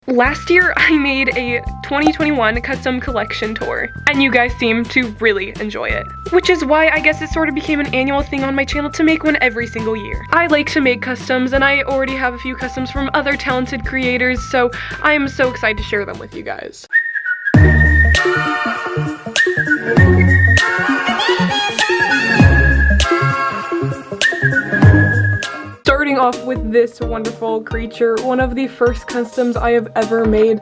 Last year, I made a 2021 custom collection tour, and you guys seem to really enjoy it. Which is why I guess it sort of became an annual thing on my channel to make one every single year. I like to make customs, and I already have a few customs from other talented creators, so I am so excited to share them with you guys. Starting off with this wonderful creature, one of the first customs I have ever made.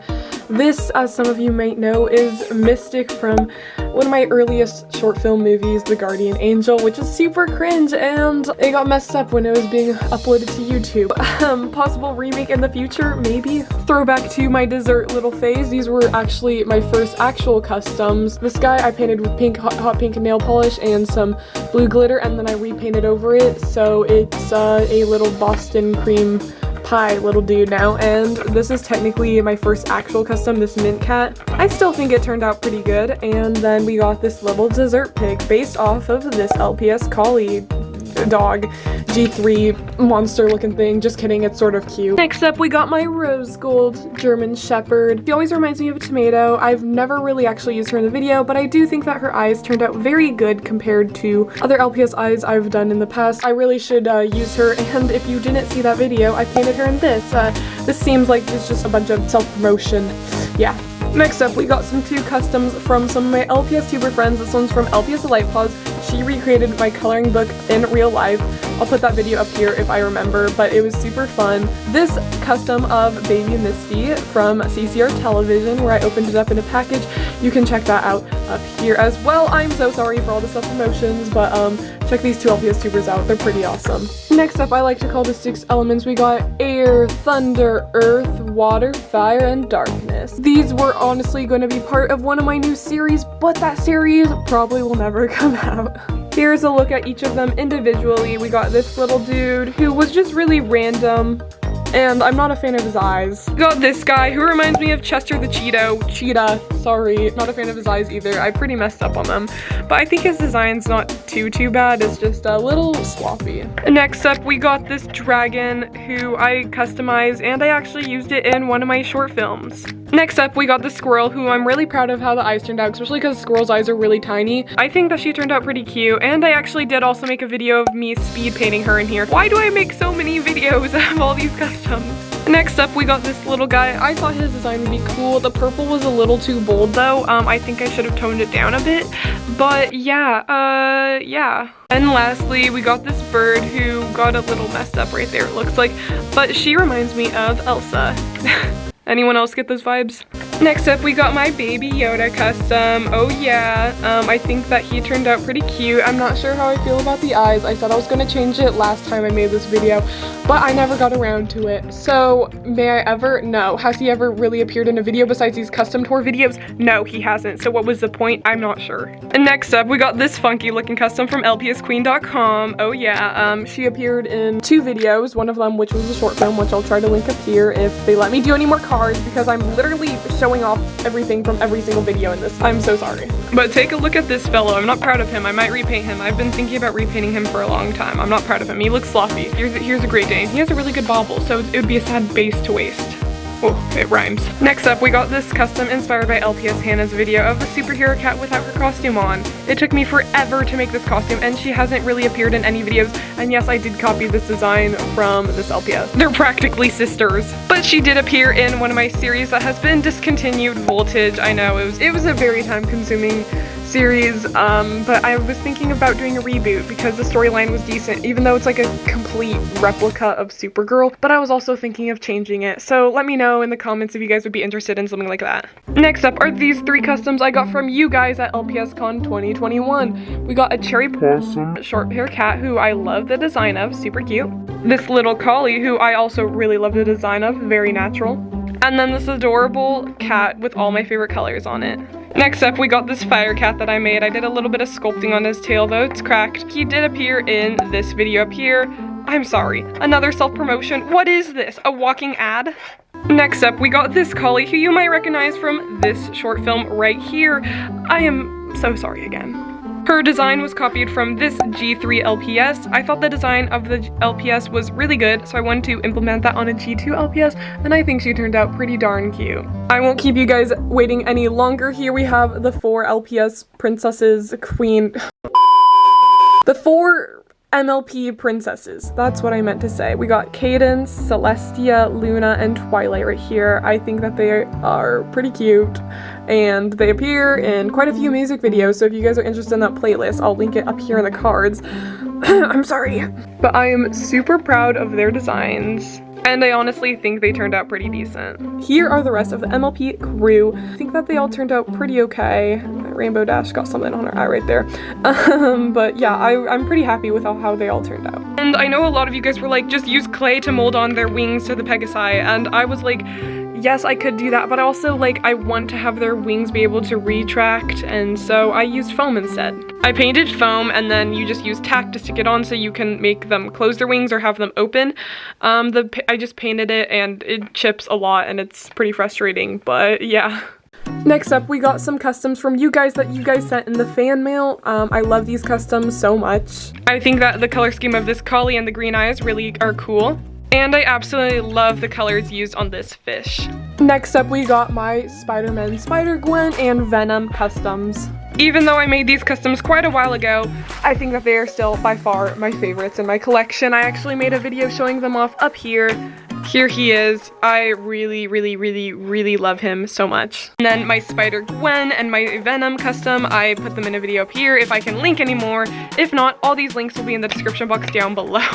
This, as some of you might know, is Mystic from one of my earliest short film movies, The Guardian Angel, which is super cringe, and it got messed up when it was being uploaded to YouTube. Possible remake in the future, maybe? Throwback to my dessert little phase, these were actually my first actual customs. This guy I painted with pink, hot pink nail polish and some blue glitter, and then I repainted over it, so it's a little Boston cream pie little dude now, and this is technically my first actual custom, this mint cat. I still think it turned out pretty good. And then we got this little dessert pig based off of this LPS collie dog G3 monster looking thing. Just kidding, it's sort of cute. Next up we got my rose gold German Shepherd. She always reminds me of a tomato. I've never really actually used her in the video, but I do think that her eyes turned out very good compared to other LPS eyes I've done in the past. I really should use her, and if you didn't see that video, I painted her in this. This seems like it's just a bunch of self-promotion. Yeah. Next up, we got some two customs from some of my LPS tuber friends. This one's from LPS Lightpaws. She recreated my coloring book in real life. I'll put that video up here if I remember, but it was super fun. This custom of Baby Misty from CCR Television, where I opened it up in a package. You can check that out up here as well. I'm so sorry for all the self-promotions, but check these two LPS tubers out. They're pretty awesome. Next up, I like to call the 6 elements. We got air, thunder, earth, water, fire, and darkness. These were honestly going to be part of one of my new series, but that series probably will never come out. Here's a look at each of them individually. We got this little dude who was just really random, and I'm not a fan of his eyes. We got this guy who reminds me of Chester the Cheetah. Sorry, not a fan of his eyes either. I pretty messed up on them, but I think his design's not too bad. It's just a little sloppy. Next up, we got this dragon who I customized, and I actually used it in one of my short films. Next up, we got the squirrel, who I'm really proud of how the eyes turned out, especially because squirrel's eyes are really tiny. I think that she turned out pretty cute, and I actually did also make a video of me speed painting her in here. Why do I make so many videos of all these customs? Next up, we got this little guy. I thought his design would be cool. The purple was a little too bold though. I think I should have toned it down a bit, but yeah, yeah. And lastly, we got this bird who got a little messed up right there, it looks like, but she reminds me of Elsa. Anyone else get those vibes? Next up, we got my Baby Yoda custom. Oh yeah, I think that he turned out pretty cute. I'm not sure how I feel about the eyes. I said I was gonna change it last time I made this video, but I never got around to it. So, may I ever? No. Has he ever really appeared in a video besides these custom tour videos? No, he hasn't. So what was the point? I'm not sure. And next up, we got this funky looking custom from lpsqueen.com. Oh yeah, she appeared in 2 videos, one of them which was a short film, which I'll try to link up here if they let me do any more cards, because I'm literally showing off everything from every single video in this. I'm so sorry. But take a look at this fellow. I'm not proud of him. I might repaint him. I've been thinking about repainting him for a long time. I'm not proud of him. He looks sloppy. Here's a Great Dane. He has a really good bobble, so it would be a sad base to waste. Oh, it rhymes. Next up, we got this custom inspired by LPS Hannah's video of a superhero cat without her costume on. It took me forever to make this costume, and she hasn't really appeared in any videos, and yes, I did copy this design from this LPS. They're practically sisters. But she did appear in one of my series that has been discontinued, Voltage. I know, it was a very time-consuming series, but I was thinking about doing a reboot because the storyline was decent, even though it's like a complete replica of Supergirl, but I was also thinking of changing it, so let me know in the comments if you guys would be interested in something like that. Next up are these 3 customs I got from you guys at LPSCon 2021. We got a cherry possum short hair cat who I love the design of, super cute. This little collie who I also really love the design of, very natural. And then this adorable cat with all my favorite colors on it. Next up, we got this fire cat that I made. I did a little bit of sculpting on his tail, though it's cracked. He did appear in this video up here. I'm sorry. Another self-promotion. What is this? A walking ad? Next up, we got this collie who you might recognize from this short film right here. I am so sorry again. Her design was copied from this G3 LPS. I thought the design of the LPS was really good, so I wanted to implement that on a G2 LPS, and I think she turned out pretty darn cute. I won't keep you guys waiting any longer. Here we have the 4 LPS princesses, the 4 MLP princesses. That's what I meant to say. We got Cadence, Celestia, Luna, and Twilight right here. I think that they are pretty cute, and they appear in quite a few music videos, so if you guys are interested in that playlist, I'll link it up here in the cards. I'm sorry. But I am super proud of their designs, and I honestly think they turned out pretty decent. Here are the rest of the MLP crew. I think that they all turned out pretty okay. Rainbow Dash got something on her eye right there. But yeah, I'm pretty happy with how they all turned out. And I know a lot of you guys were like, just use clay to mold on their wings to the Pegasi, and I was like, yes, I could do that, but also like I want to have their wings be able to retract, and so I used foam instead. I painted foam, and then you just use tack to stick it on so you can make them close their wings or have them open. I just painted it, and it chips a lot, and it's pretty frustrating, but yeah. Next up, we got some customs from you guys that you guys sent in the fan mail. I love these customs so much. I think that the color scheme of this collie and the green eyes really are cool. And I absolutely love the colors used on this fish. Next up, we got my Spider-Man, Spider-Gwen, and Venom customs. Even though I made these customs quite a while ago, I think that they are still by far my favorites in my collection. I actually made a video showing them off up here. Here he is. I really love him so much. And then my Spider-Gwen and my Venom custom, I put them in a video up here if I can link anymore. If not, all these links will be in the description box down below.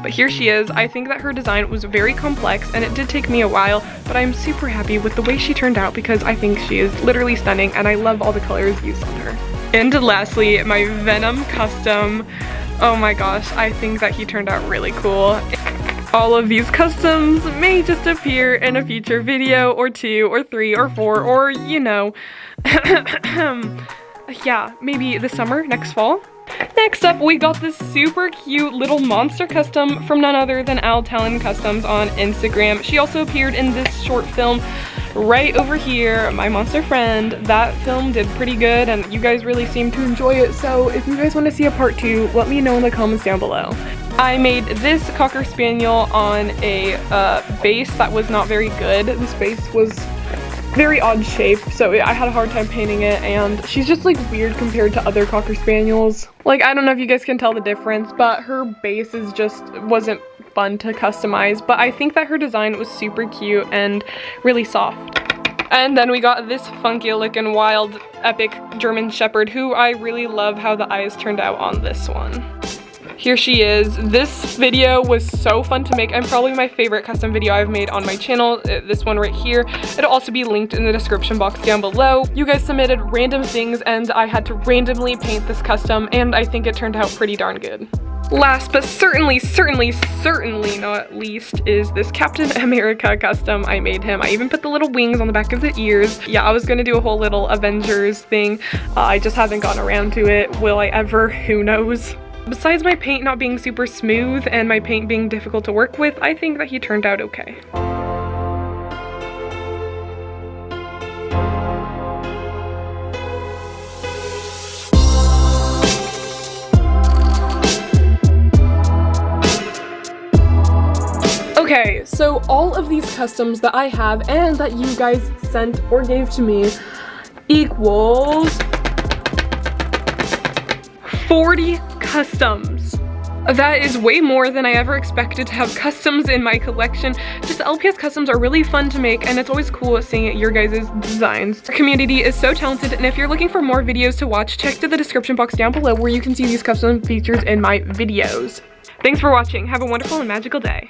But here she is. I think that her design was very complex, and it did take me a while, but I'm super happy with the way she turned out because I think she is literally stunning, and I love all the colors used on her. And lastly, my Venom custom. Oh my gosh, I think that he turned out really cool. All of these customs may just appear in a future video, or 2, or 3, or 4, or, you know, yeah, maybe this summer, next fall. Next up, we got this super cute little monster custom from none other than Al Talon Customs on Instagram. She also appeared in this short film right over here, My Monster Friend. That film did pretty good, and you guys really seem to enjoy it, so if you guys want to see a part 2, let me know in the comments down below. I made this Cocker Spaniel on a base that was not very good. This base was very odd shape, so I had a hard time painting it, and she's just like weird compared to other Cocker Spaniels. Like, I don't know if you guys can tell the difference, but her base is just wasn't fun to customize, but I think that her design was super cute and really soft. And then we got this funky looking wild epic German Shepherd, who I really love how the eyes turned out on this one. Here she is. This video was so fun to make and probably my favorite custom video I've made on my channel, this one right here. It'll also be linked in the description box down below. You guys submitted random things and I had to randomly paint this custom, and I think it turned out pretty darn good. Last but certainly not least is this Captain America custom. I made him. I even put the little wings on the back of the ears. Yeah, I was gonna do a whole little Avengers thing. I just haven't gotten around to it. Will I ever? Who knows? Besides my paint not being super smooth and my paint being difficult to work with, I think that he turned out okay. Okay, so all of these customs that I have and that you guys sent or gave to me equals 40 customs. That is way more than I ever expected to have customs in my collection. Just LPS customs are really fun to make, and it's always cool seeing your guys' designs. Our community is so talented, and if you're looking for more videos to watch, check to the description box down below where you can see these custom features in my videos. Thanks for watching. Have a wonderful and magical day.